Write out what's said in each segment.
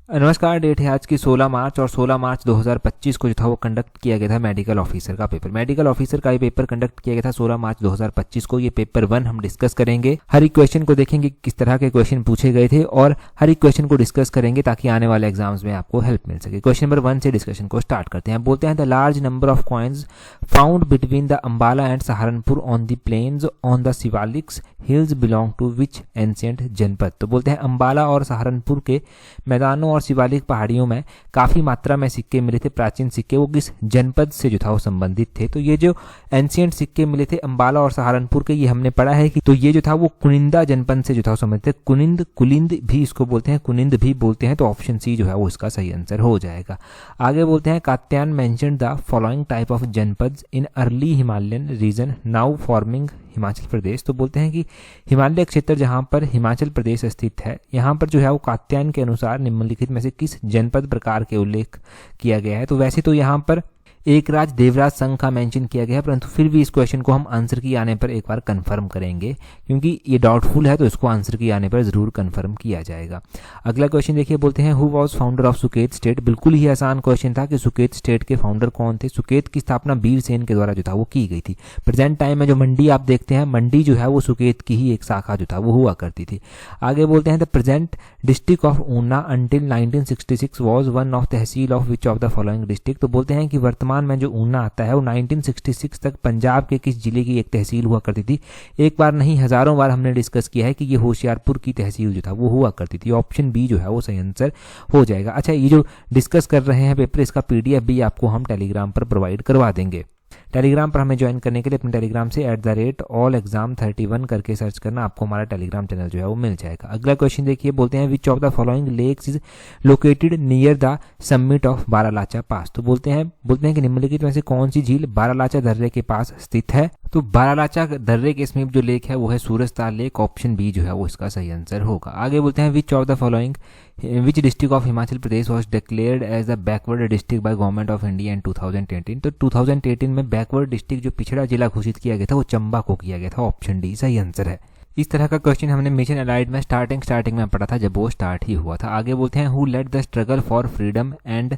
नमस्कार। डेट है आज की 16 मार्च और 16 मार्च 2025 को जो था वो कंडक्ट किया गया था मेडिकल ऑफिसर का पेपर। मेडिकल ऑफिसर का ये पेपर कंडक्ट किया गया था 16 मार्च 2025 को। ये पेपर 1 हम डिस्कस करेंगे। हर एक क्वेश्चन को देखेंगे किस तरह के क्वेश्चन पूछे गए थे और हर एक क्वेश्चन को डिस्कस करेंगे ताकि आने वाले एग्जाम्स में आपको हेल्प मिल सके। क्वेश्चन नंबर 1 से डिस्कशन को स्टार्ट करते हैं। बोलते हैं the large number of coins found between the Ambala and Saharanpur on the plains on the Shivaliks hills belong to which ancient janapada. तो बोलते हैं अंबाला और सहारनपुर के मैदानों और शिवालिक पहाड़ियों में काफी मात्रा में सिक्के मिले थे। प्राचीन सिक्के वो किस जनपद से जो था वो संबंधित थे। तो ये जो एंशिएंट सिक्के मिले थे अंबाला और सहारनपुर के, ये हमने पढ़ा है कि तो ये जो था वो कुनिंदा जनपद से जो था वो संबंधित थे। कुनिंद, कुलिंद भी इसको बोलते हैं, कुनिंद भी बोलते हैं। तो ऑप्शन सी जो है वो इसका सही आंसर हो जाएगा। आगे बोलते हैं Katyayana mentioned the following type of janapadas in early Himalayan region now forming Himachal Pradesh. तो बोलते हैं कि हिमालय क्षेत्र जहां पर हिमाचल प्रदेश स्थित है, यहाँ पर जो है वो कात्यायन के अनुसार निम्नलिखित में से किस जनपद प्रकार के उल्लेख किया गया है। तो वैसे तो यहाँ पर एक राज देवराज संघ का मेंशन किया गया है, परंतु फिर भी इस क्वेश्चन को हम आंसर की आने पर एक बार कंफर्म करेंगे क्योंकि ये डाउटफुल है, तो इसको आंसर की आने पर जरूर कंफर्म किया जाएगा। अगला क्वेश्चन देखिए, बोलते हैं who was founder of Suket state. बिल्कुल ही आसान क्वेश्चन था कि सुकेत स्टेट के फाउंडर कौन थे। सुकेत की स्थापना वीरसेन के द्वारा जो था वो की गई थी। प्रेजेंट टाइम में जो मंडी आप देखते हैं, मंडी जो है वो सुकेत की ही एक शाखा जो था वो हुआ करती थी। आगे बोलते हैं the present district of Una until 1966 was one of tehsil of which of the following district. तो बोलते हैं कि वर्तमान में जो ऊना आता है वो 1966 तक पंजाब के किस जिले की एक तहसील हुआ करती थी। एक बार नहीं हजारों बार हमने डिस्कस किया है कि ये होशियारपुर की तहसील जो था वो हुआ करती थी। ऑप्शन बी जो है वो सही आंसर हो जाएगा। अच्छा, ये जो डिस्कस कर रहे हैं पेपर, इसका पीडीएफ भी आपको हम टेलीग्राम पर प्रोवाइड करवा देंगे। टेलीग्राम पर हमें ज्वाइन करने के लिए अपने टेलीग्राम से @allexam31 करके सर्च करना, आपको हमारा टेलीग्राम चैनल जो है वो मिल जाएगा। अगला क्वेश्चन देखिए, बोलते हैं which of the following lakes is located near the summit of Baralacha pass. तो बोलते हैं कि निम्नलिखित में से कौन सी झील बारालाचा दर्रे के पास स्थित है। तो बारालाचा दर्रे के समीप जो लेक है वो है सूरजताल लेक। ऑप्शन बी जो है वो इसका सही आंसर होगा। आगे बोलते हैं which of the following which district of Himachal Pradesh was declared as the backward district by government of India in 2018। तो 2018 में बैकवर्ड डिस्ट्रिक्ट जो पिछड़ा जिला घोषित किया गया था वो चंबा को किया गया था। ऑप्शन डी सही आंसर है। इस तरह का क्वेश्चन हमने मिशन अलाइड में स्टार्टिंग में पढ़ा था जब वो स्टार्ट ही हुआ था। आगे बोलते हैं who led the struggle for freedom and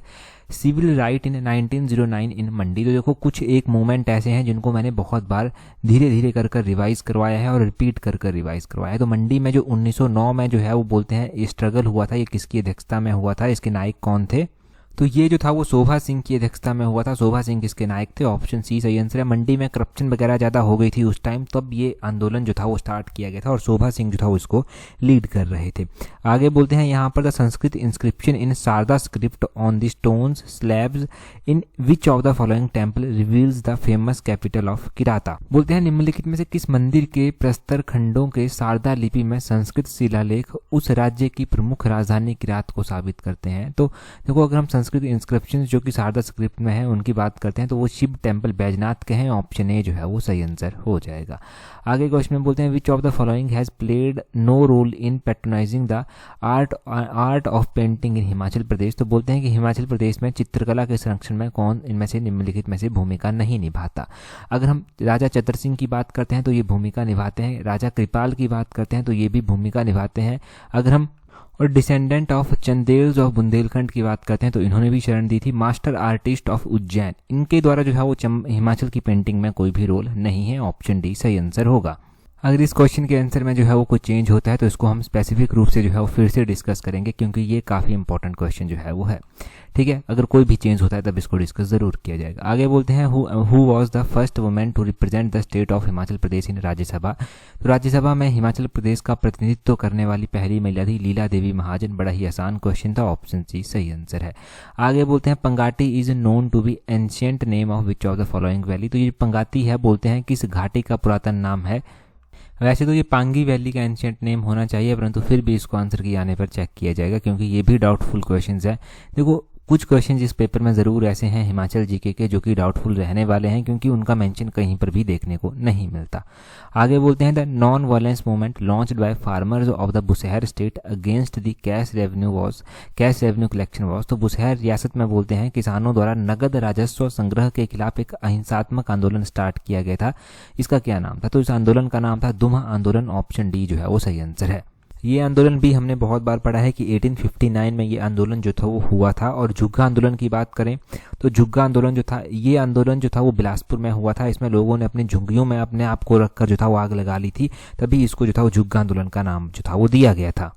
civil right in 1909 in Mandi. तो देखो कुछ एक मूवमेंट ऐसे हैं जिनको मैंने बहुत बार धीरे धीरे कर रिवाइज करवाया है और रिपीट कर रिवाइज करवाया है। तो मंडी में जो 1909 में जो है वो बोलते हैं ये स्ट्रगल हुआ था, ये किसकी अध्यक्षता में हुआ था, इसके नायक कौन थे। तो ये जो था वो शोभा सिंह की अध्यक्षता में हुआ था। शोभा सिंह किसके नायक थे। ऑप्शन सी सही आंसर है। मंडी में करप्शन वगैरह ज़्यादा हो गई थी उस टाइम, तब ये आंदोलन जो था वो स्टार्ट किया गया था और शोभा सिंह जो था वो इसको लीड कर रहे थे। आगे बोलते हैं यहाँ पर the Sanskrit inscription in Sharada script on the stones slabs in which of the following temple reveals the famous capital of Kirata. बोलते हैं निम्नलिखित में से किस मंदिर के प्रस्तर खंडों के शारदा लिपि में संस्कृत शिलालेख उस राज्य की प्रमुख राजधानी किरात को साबित करते हैं। तो देखो अगर हम संस्कृत इंस्क्रिप्शन जो कि शारदा स्क्रिप्ट में है उनकी बात करते हैं तो वो शिव टेम्पल बैजनाथ के हैं। ऑप्शन ए जो है वो सही आंसर हो जाएगा। आगे क्वेश्चन में बोलते हैं which of the following has played no role in patronising the art of painting in Himachal Pradesh. तो बोलते हैं कि हिमाचल प्रदेश में चित्रकला के संरक्षण में कौन इनमें से निम्नलिखित में से भूमिका नहीं निभाता। अगर हम राजा चतर सिंह की बात करते हैं तो ये भूमिका निभाते हैं। राजा कृपाल की बात करते हैं तो ये भी भूमिका निभाते हैं। अगर हम और डिसेंडेंट ऑफ चंदेल्स ऑफ बुंदेलखंड की बात करते हैं तो इन्होंने भी शरण दी थी। मास्टर आर्टिस्ट ऑफ उज्जैन, इनके द्वारा जो है वो हिमाचल की पेंटिंग में कोई भी रोल नहीं है। ऑप्शन डी सही आंसर होगा। अगर इस क्वेश्चन के आंसर में जो है वो कुछ चेंज होता है तो इसको हम स्पेसिफिक रूप से जो है वो फिर से डिस्कस करेंगे क्योंकि ये काफ़ी इंपॉर्टेंट क्वेश्चन जो है वो है। ठीक है, अगर कोई भी चेंज होता है तब इसको डिस्कस जरूर किया जाएगा। आगे बोलते हैं who was the first women to represent the state of Himachal Pradesh in Rajya Sabha. तो राज्यसभा में हिमाचल प्रदेश का प्रतिनिधित्व करने वाली पहली महिला थी लीला देवी महाजन। बड़ा ही आसान क्वेश्चन था। ऑप्शन सी सही आंसर है। आगे बोलते हैं Pangati is known to be ancient name of which of the following valley. तो ये पंगाती है बोलते हैं किस घाटी का पुरातन नाम है। वैसे तो ये पांगी वैली का एंशिएंट नेम होना चाहिए, परंतु फिर भी इसको आंसर की आने पर चेक किया जाएगा क्योंकि ये भी डाउटफुल क्वेश्चंस है। देखो कुछ क्वेश्चन इस पेपर में ज़रूर ऐसे हैं हिमाचल जीके के जो कि डाउटफुल रहने वाले हैं क्योंकि उनका मेंशन कहीं पर भी देखने को नहीं मिलता। आगे बोलते हैं the non violence movement launched by farmers of the Bushahr state against the cash revenue collection was. तो बुशहर रियासत में बोलते हैं किसानों द्वारा नगद राजस्व संग्रह के खिलाफ एक अहिंसात्मक आंदोलन स्टार्ट किया गया था। इसका क्या नाम था। तो इस आंदोलन का नाम था दुम्ह आंदोलन। ऑप्शन डी जो है वो सही आंसर है। ये आंदोलन भी हमने बहुत बार पढ़ा है कि 1859 में ये आंदोलन जो था वो हुआ था। और झुग्गा आंदोलन की बात करें तो झुग्गा आंदोलन जो था, ये आंदोलन जो था वो बिलासपुर में हुआ था। इसमें लोगों ने अपनी झुग्गियों में अपने आप को रखकर जो था वो आग लगा ली थी, तभी इसको जो था वो झुग्गा आंदोलन का नाम जो था वो दिया गया था।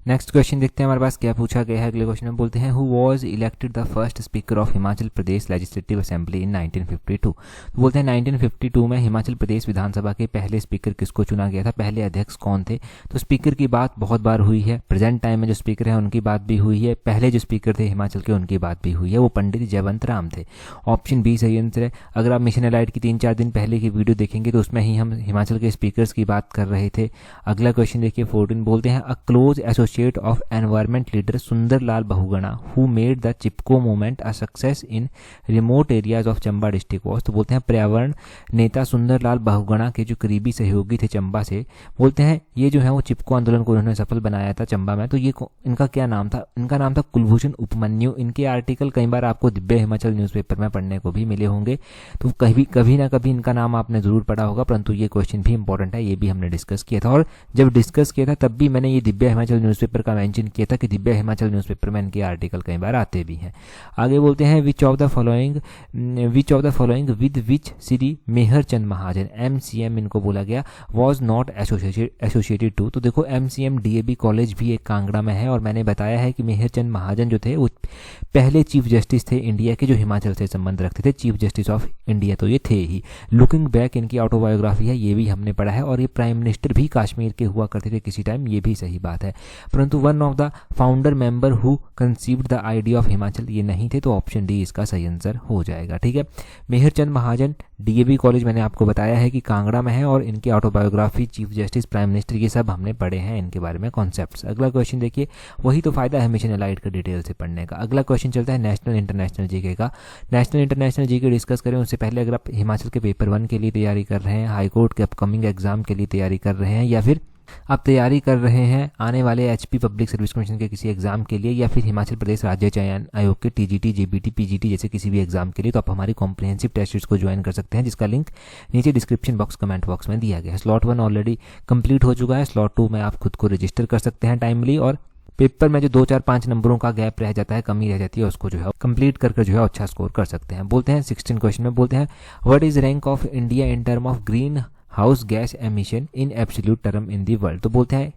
नेक्स्ट क्वेश्चन देखते हैं हमारे पास क्या पूछा गया है। अगले क्वेश्चन में बोलते हैं who was elected the first speaker of Himachal Pradesh legislative assembly in 1952। तो बोलते हैं 1952 में हिमाचल प्रदेश विधानसभा के पहले स्पीकर किसको चुना गया था, पहले अध्यक्ष कौन थे। तो स्पीकर की बात बहुत बार हुई है, प्रेजेंट टाइम में जो स्पीकर है उनकी बात भी हुई है, पहले जो स्पीकर थे हिमाचल के उनकी बात भी हुई है, वो पंडित जयवंत राम थे। ऑप्शन बी सही आंसर है। अगर आप मिशन एलाइट की 3-4 दिन पहले की वीडियो देखेंगे तो उसमें ही हम हिमाचल के स्पीकर्स की बात कर रहे थे। अगला क्वेश्चन देखिए 14, बोलते हैं a close associate of environment leader Sundar Lal Bahuguna who made the Chipko movement a success in remote areas of Chamba district was. तो बोलते हैं पर्यावरण नेता सुंदर लाल बहुगुणा के जो करीबी सहयोगी थे चंबा से, बोलते हैं ये जो है वो चिपको आंदोलन को उन्होंने सफल बनाया था चंबा में। तो ये इनका क्या नाम था, इनका नाम था कुलभूषण उपमन्यु। इनके आर्टिकल कई बार आपको दिव्य हिमाचल न्यूज़पेपर में पढ़ने को भी मिले होंगे, तो कभी ना कभी इनका नाम आपने जरूर पढ़ा होगा, परंतु ये क्वेश्चन भी इंपॉर्टेंट है, ये भी हमने डिस्कस किया था। और जब डिस्कस किया था तब भी मैंने ये दिव्य हिमाचल न्यूज़पेपर का मेंशन किया था कि दिव्य हिमाचल न्यूज़पेपर में इनके आर्टिकल कई बार आते भी हैं। आगे बोलते हैं which of the following with which Shri Mehar Chand Mahajan MCM इनको बोला गया वॉज नॉट एसोसिएटेड टू। तो देखो MCM DAB कॉलेज भी एक कांगड़ा में है, और मैंने बताया है कि मेहर चंद महाजन जो थे वो पहले चीफ जस्टिस थे इंडिया के जो हिमाचल से संबंध रखते थे, चीफ जस्टिस ऑफ इंडिया तो ये थे ही। लुकिंग बैक इनकी ऑटोबायोग्राफी है, ये भी हमने पढ़ा है। और ये प्राइम मिनिस्टर भी कश्मीर के हुआ करते थे किसी टाइम, ये भी सही बात है। परंतु one of the founder member who conceived the idea of Himachal ये नहीं थे, तो ऑप्शन डी इसका सही आंसर हो जाएगा। ठीक है, मेहर चंद महाजन DAB कॉलेज मैंने आपको बताया है कि कांगड़ा में है, और इनकी autobiography, chief justice, prime minister, ये सब हमने पढ़े हैं इनके बारे में कॉन्सेप्ट्स। अगला क्वेश्चन देखिए, वही तो फायदा है मिशन एलाइट का डिटेल से पढ़ने का। अगला क्वेश्चन चलता है नेशनल इंटरनेशनल जीके का। नेशनल इंटरनेशनल जीके डिस्कस करें उससे पहले अगर आप हिमाचल के पेपर 1 के लिए तैयारी कर रहे हैं, हाईकोर्ट के अपकमिंग एग्जाम के लिए तैयारी कर रहे हैं, या फिर आप तैयारी कर रहे हैं आने वाले HP पब्लिक सर्विस कमीशन के किसी एग्जाम के लिए, या फिर हिमाचल प्रदेश राज्य चयन आयोग के TGT, JBT, PGT जैसे किसी भी एग्जाम के लिए, तो आप हमारी कॉम्प्रिहेंसिव टेस्ट सीरीज को ज्वाइन कर सकते हैं, जिसका लिंक नीचे डिस्क्रिप्शन बॉक्स, कमेंट बॉक्स में दिया गया है। स्लॉट 1 ऑलरेडी कंप्लीट हो चुका है, स्लॉट 2 में आप खुद को रजिस्टर कर सकते हैं टाइमली, और पेपर में जो 2-4-5 नंबरों का गैप रह जाता है, कमी रह जाती है, उसको जो है कंप्लीट करके जो है अच्छा स्कोर कर सकते हैं। बोलते हैं 16 क्वेश्चन में बोलते हैं what is rank of India in term of green house gas emission in absolute term in the world. तो बोलते हैं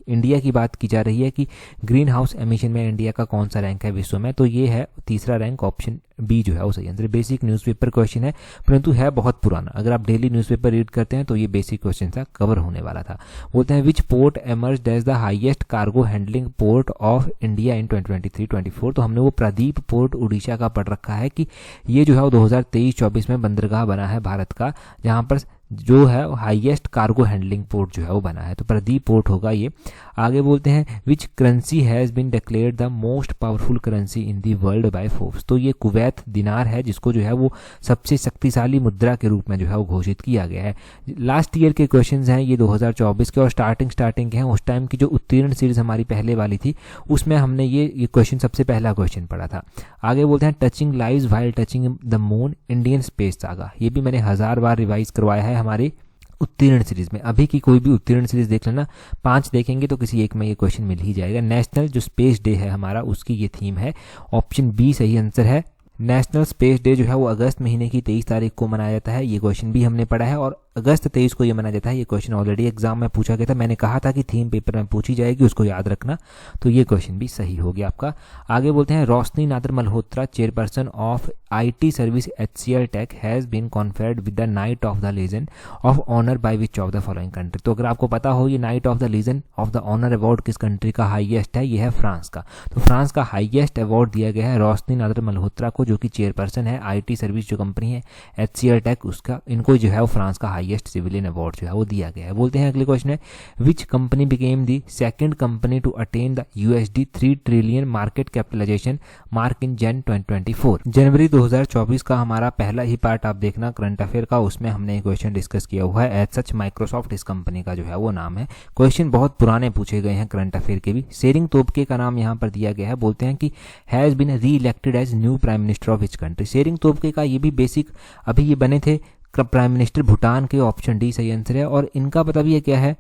इंडिया की बात की जा रही है कि ग्रीन हाउस एमिशन में इंडिया का कौन सा रैंक है विश्व में, तो ये है तीसरा रैंक, ऑप्शन बी जो है वो सही आंसर। बेसिक न्यूज़पेपर क्वेश्चन है, परंतु है बहुत पुराना। अगर आप डेली न्यूज़पेपर रीड करते हैं तो ये बेसिक क्वेश्चन था, कवर होने वाला था। बोलते हैं which port emerged as the highest cargo handling port of India in 2023-24। तो हमने वो प्रादीप पोर्ट उड़ीसा का पढ़ रखा है कि ये जो है वो 2023-24 में बंदरगाह बना है भारत का, जहाँ पर जो है हाईएस्ट कार्गो हैंडलिंग पोर्ट जो है वो बना है, तो प्रदीप पोर्ट होगा ये। आगे बोलते हैं which currency has been declared the most powerful currency in the world by Forbes. तो ये कुवैत दिनार है, जिसको जो है वो सबसे शक्तिशाली मुद्रा के रूप में जो है वो घोषित किया गया है। लास्ट ईयर के क्वेश्चंस हैं ये 2024 के, और स्टार्टिंग के हैं। उस टाइम की जो उत्तीर्ण सीरीज हमारी पहले वाली थी उसमें हमने ये क्वेश्चन सबसे पहला क्वेश्चन पढ़ा था। आगे बोलते हैं touching lives while touching the moon Indian space saga. ये भी मैंने 1000 बार रिवाइज करवाया है हमारी उत्तीर्ण सीरीज में। अभी की कोई भी उत्तीर्ण सीरीज देख लेना, 5 देखेंगे तो किसी एक में ये क्वेश्चन मिल ही जाएगा। नेशनल जो स्पेस डे है हमारा, उसकी ये थीम है, ऑप्शन बी सही आंसर है। नेशनल स्पेस डे जो है वो अगस्त महीने की 23 तारीख को मनाया जाता है, ये क्वेश्चन भी हमने पढ़ा है, और अगस्त 23 को ये मनाया जाता है। ये क्वेश्चन ऑलरेडी एग्जाम में पूछा गया था, मैंने कहा था कि थीम पेपर में पूछी जाएगी, उसको याद रखना, तो ये क्वेश्चन भी सही हो गया आपका। आगे बोलते हैं Roshni Nadar Malhotra chairperson of IT service HCL tech has been conferred with the knight of the legion of honour by which of the following country. तो अगर आपको पता हो ये knight of the legion of the honour award किस country का highest है, ये है फ्रांस का। तो फ्रांस का हाईएस्ट अवार्ड दिया गया है रोशनी नादर मल्होत्रा को, जो कि चेयरपर्सन है IT सर्विस जो कंपनी है HCL टेक, उसका, इनको जो है वो फ्रांस का हाईएस्ट सिविलियन अवार्ड जो है वो दिया गया है। बोलते हैं अगले क्वेश्चन है which company became the second company to attain the $3 trillion market capitalisation mark in Jan 2024। जनवरी 2024 का हमारा पहला ही पार्ट आप देखना करंट अफेयर का, उसमें हमने क्वेश्चन डिस्कस किया हुआ है। एज सच माइक्रोसॉफ्ट इस कंपनी का जो है वो नाम है। क्वेश्चन बहुत पुराने पूछे गए हैं करंट अफेयर के भी। शेरिंग तोब्गे का नाम यहाँ पर दिया गया है। बोलते हैं कि has been reelected as new prime minister of which country. Tshering Tobgay का ये भी बेसिक, अभी ये बने थे प्राइम मिनिस्टर भूटान के, ऑप्शन डी सही आंसर है। और इनका पता भी है क्या है,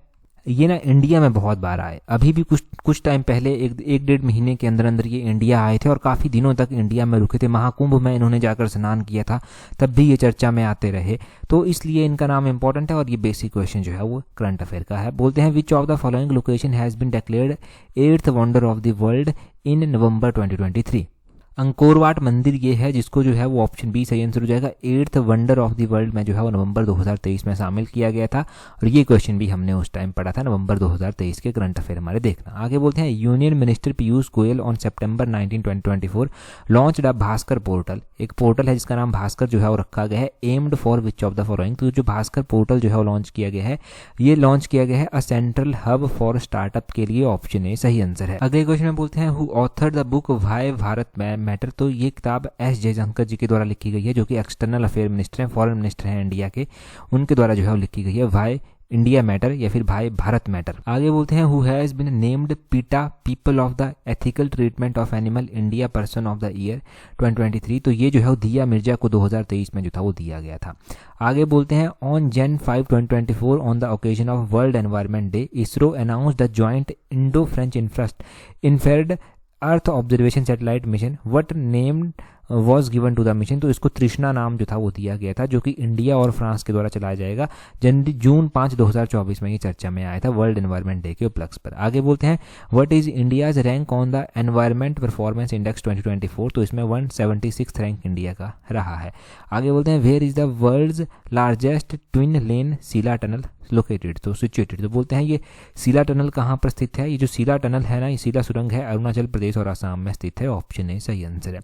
ये ना इंडिया में बहुत बार आए, अभी भी कुछ टाइम पहले एक डेढ़ महीने के अंदर अंदर ये इंडिया आए थे और काफ़ी दिनों तक इंडिया में रुके थे। महाकुंभ में इन्होंने जाकर स्नान किया था, तब भी ये चर्चा में आते रहे, तो इसलिए इनका नाम इंपॉर्टेंट है। और ये बेसिक क्वेश्चन जो है वो करंट अफेयर का है। बोलते हैं which of the following location has been declared 8th wonder of the world in November 2023। Angkor Wat मंदिर ये है जिसको जो है वो ऑप्शन बी सही आंसर हो जाएगा। 8th wonder of the world में जो है वो नवंबर 2023 में शामिल किया गया था और ये क्वेश्चन भी हमने उस टाइम पढ़ा था, नवंबर 2023 के करंट अफेयर हमारे देखना। आगे बोलते हैं union minister Piyush Goyal on September 19, 2024 launched a Bhaskar portal. एक पोर्टल है जिसका नाम भास्कर जो है वो रखा गया है, aimed for which of the following. तो जो भास्कर पोर्टल जो है वो लॉन्च किया गया है, ये लॉन्च किया गया है a central hub for startup के लिए, ऑप्शन ए सही आंसर है। अगले क्वेश्चन में बोलते हैं who authored the book why Bharat matter. तो ये किताब एस जयशंकर जी के द्वारा लिखी गई है, जो कि एक्सटर्नल अफेयर मिनिस्टर हैं, फॉरेन मिनिस्टर हैं इंडिया के, उनके द्वारा जो है वो लिखी गई है, व्हाई इंडिया मैटर या फिर भाई भारत मैटर। आगे बोलते हैं हु हैज बीन नेम्ड पीटा people of the ethical treatment of animal India person of the year 2023। तो ये जो है वो दिया मिर्जा को 2023 में जो था वो दिया गया था। आगे बोलते हैं on Jan 5, 2024 on the occasion of world environment day ISRO announce the joint Indo French infrared earth observation satellite mission, what named was given to the mission. तो इसको तृष्णा नाम जो था वो दिया गया था, जो कि इंडिया और फ्रांस के द्वारा चलाया जाएगा। जून 5, 2024 में ये चर्चा में आया था वर्ल्ड एनवायरनमेंट डे के उपलक्ष्य पर। आगे बोलते हैं what is India's rank on the environment performance index 2024। तो इसमें 176 रैंक इंडिया का रहा है। आगे बोलते हैं where is the world's largest twin lane Sela tunnel located, तो सिचुएटेड। तो बोलते हैं ये सीला टनल कहाँ पर स्थित है। ये जो सीला टनल है ना, ये सीला सुरंग है, अरुणाचल प्रदेश और असम में स्थित है, ऑप्शन ए सही आंसर है।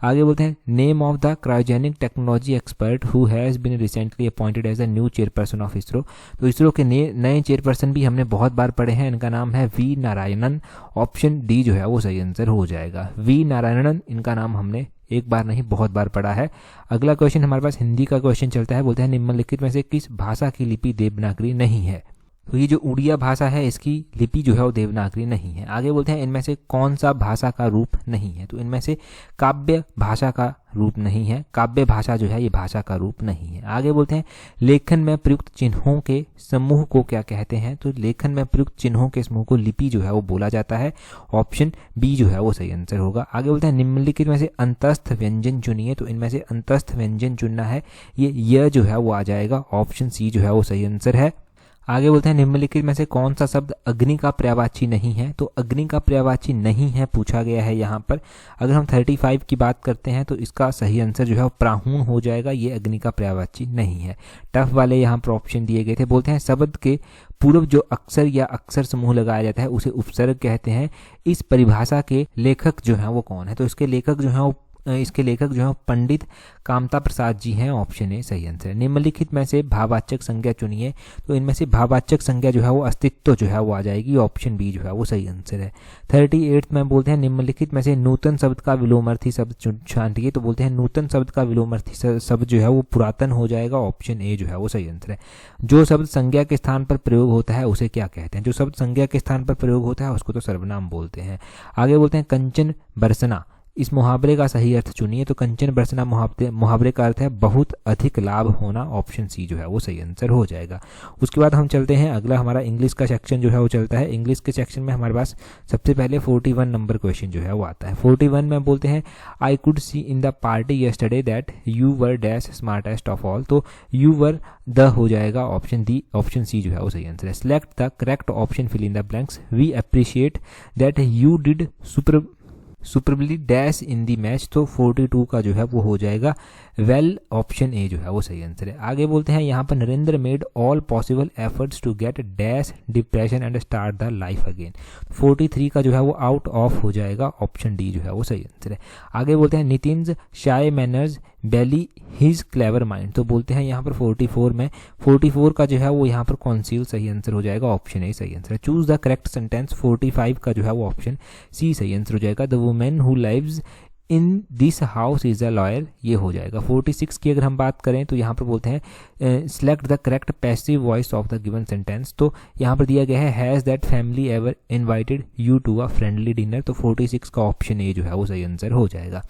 आगे बोलते हैं name of the cryogenic technology expert who has been recently appointed as the new chairperson of ISRO. तो इसरो के नए चेयरपर्सन भी हमने बहुत बार पढ़े हैं, इनका नाम है वी नारायणन, ऑप्शन डी जो है वो सही आंसर हो जाएगा। वी नारायणन इनका नाम हमने एक बार नहीं बहुत बार पढ़ा है। अगला क्वेश्चन हमारे पास हिंदी का क्वेश्चन चलता है। बोलते हैं निम्नलिखित में से किस भाषा की लिपि देवनागरी नहीं है। तो ये जो उड़िया भाषा है इसकी लिपि जो है वो देवनागरी नहीं है। आगे बोलते हैं इनमें से कौन सा भाषा का रूप नहीं है। तो इनमें से काव्य भाषा का रूप नहीं है, काव्य भाषा जो है ये भाषा का रूप नहीं है। आगे बोलते हैं लेखन में प्रयुक्त चिन्हों के समूह को क्या कहते हैं। तो लेखन में प्रयुक्त चिन्हों के समूह को लिपि जो है वो बोला जाता है, ऑप्शन बी जो है वो सही आंसर होगा। आगे बोलते हैं निम्नलिखित में से अंतस्थ व्यंजन चुनिए। तो इनमें से अंतस्थ व्यंजन चुनना है, ये जो है वो आ जाएगा, ऑप्शन सी जो है वो सही आंसर है। आगे बोलते हैं निम्नलिखित में से कौन सा शब्द अग्नि का पर्यायवाची नहीं है। तो अग्नि का पर्यायवाची नहीं है पूछा गया है यहाँ पर। अगर हम 35 की बात करते हैं तो इसका सही आंसर जो है वो प्राहूण हो जाएगा, ये अग्नि का पर्यायवाची नहीं है। टफ वाले यहाँ पर ऑप्शन दिए गए थे। बोलते हैं शब्द के पूर्व जो अक्षर या अक्षर समूह लगाया जाता है उसे उपसर्ग कहते हैं। इस परिभाषा के लेखक जो है वो कौन है। तो इसके लेखक जो है पंडित कामता प्रसाद जी हैं, ऑप्शन ए सही आंसर है। निम्नलिखित में से भाववाचक संज्ञा चुनिए। तो इनमें से भाववाचक संज्ञा जो है वो अस्तित्व जो है वो आ जाएगी, ऑप्शन बी जो है वो सही आंसर है। 38 में बोलते हैं निम्नलिखित में से नूतन शब्द का विलोमार्थी शब्द छांटिए। तो बोलते हैं नूतन शब्द का विलोमार्थी शब्द जो है वो पुरातन हो जाएगा, ऑप्शन ए जो है वो सही आंसर है। जो शब्द संज्ञा के स्थान पर प्रयोग होता है उसे क्या कहते हैं। जो शब्द संज्ञा के स्थान पर प्रयोग होता है उसको तो सर्वनाम बोलते हैं। आगे बोलते हैं कंचन बरसना, इस मुहावरे का सही अर्थ चुनिए। तो कंचन बरसना मुहावरे का अर्थ है बहुत अधिक लाभ होना, ऑप्शन सी जो है वो सही आंसर हो जाएगा। उसके बाद हम चलते हैं, अगला हमारा इंग्लिश का सेक्शन जो है वो चलता है। इंग्लिश के सेक्शन में हमारे पास सबसे पहले 41 नंबर क्वेश्चन जो है वो आता है। 41 में बोलते हैं I could see in the party yesterday that you were dash smartest of all. तो यू वर द हो जाएगा, ऑप्शन डी, ऑप्शन सी जो है वो सही आंसर है। Select the correct option, fill in the blanks. We appreciate that you did superbly dash in the match. तो 42 का जो है वो हो जाएगा वेल, ऑप्शन ए जो है वो सही आंसर है। आगे बोलते हैं यहाँ पर Narendra made all possible efforts to get dash depression and start the life again. 43 का जो है वो आउट ऑफ हो जाएगा, ऑप्शन डी जो है वो सही आंसर है। आगे बोलते हैं नितिन्स शाय मैनर्स बैली हिज क्लेवर माइंड। तो बोलते हैं यहाँ पर 44 में 44 का जो है वो यहाँ पर कॉन्सील सही आंसर हो जाएगा, ऑप्शन ए सही आंसर है। Choose the correct sentence. 45 का जो है वो ऑप्शन सी सही आंसर हो जाएगा। The women who lives in this house is a lawyer, ये हो जाएगा। 46 की अगर हम बात करें तो यहाँ पर बोलते हैं select the correct passive voice of the given sentence. तो यहाँ पर दिया गया है has that family ever invited you to a friendly dinner. तो 46 का ऑप्शन ए जो है वो सही आंसर हो जाएगा।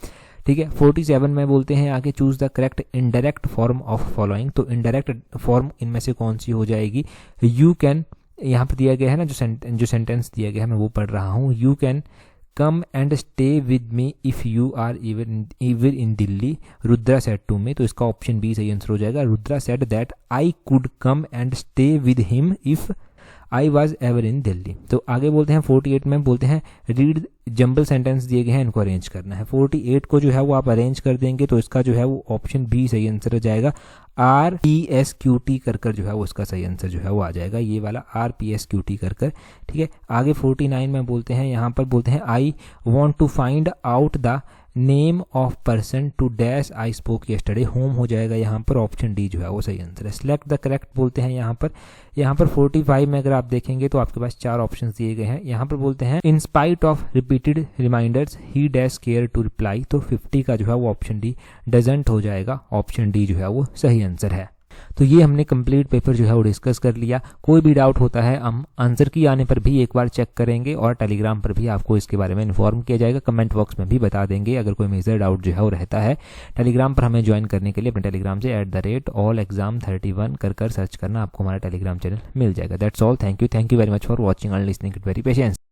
ठीक है। 47 में बोलते हैं आगे choose the correct indirect form of following. तो इनडायरेक्ट फॉर्म इनमें से कौन सी हो जाएगी। यू कैन यहाँ पर दिया गया है ना, जो सेंटेंस दिया गया है मैं वो पढ़ रहा हूँ। You can come and stay with me if you are even in Delhi, Rudra said to me. तो इसका ऑप्शन बी सही आंसर हो जाएगा। Rudra said that I could come and stay with him if I was ever in Delhi. तो आगे बोलते हैं 48 में बोलते हैं रीड जंबल सेंटेंस दिए गए हैं, इनको अरेंज करना है। 48 को जो है वो आप अरेंज कर देंगे तो इसका जो है वो ऑप्शन बी सही आंसर हो जाएगा। RPSQT कर जो है वो इसका सही आंसर जो है वो आ जाएगा, ये वाला RPSQT कर। ठीक है, आगे 49 में बोलते हैं, यहाँ पर बोलते हैं I want to find out the name of person to dash I spoke yesterday. Whom हो जाएगा यहाँ पर, ऑप्शन डी जो है वो सही आंसर है। सेलेक्ट द करेक्ट बोलते हैं यहाँ पर 45 में अगर आप देखेंगे तो आपके पास 4 ऑप्शन दिए गए हैं। यहाँ पर बोलते हैं in spite of repeated reminders he dash care to reply. तो 50 का जो है वो ऑप्शन डी डजंट हो जाएगा, ऑप्शन डी जो है वो सही आंसर है। तो ये हमने कंप्लीट पेपर जो है वो डिस्कस कर लिया। कोई भी डाउट होता है हम आंसर की आने पर भी एक बार चेक करेंगे और टेलीग्राम पर भी आपको इसके बारे में इन्फॉर्म किया जाएगा। कमेंट बॉक्स में भी बता देंगे अगर कोई मेजर डाउट जो है वो रहता है। टेलीग्राम पर हमें ज्वाइन करने के लिए अपने टेलीग्राम से @allexam31 कर सर्च करना, आपको हमारा टेलीग्राम चैनल मिल जाएगा। That's all, thank you very much for watching and listening it very patience.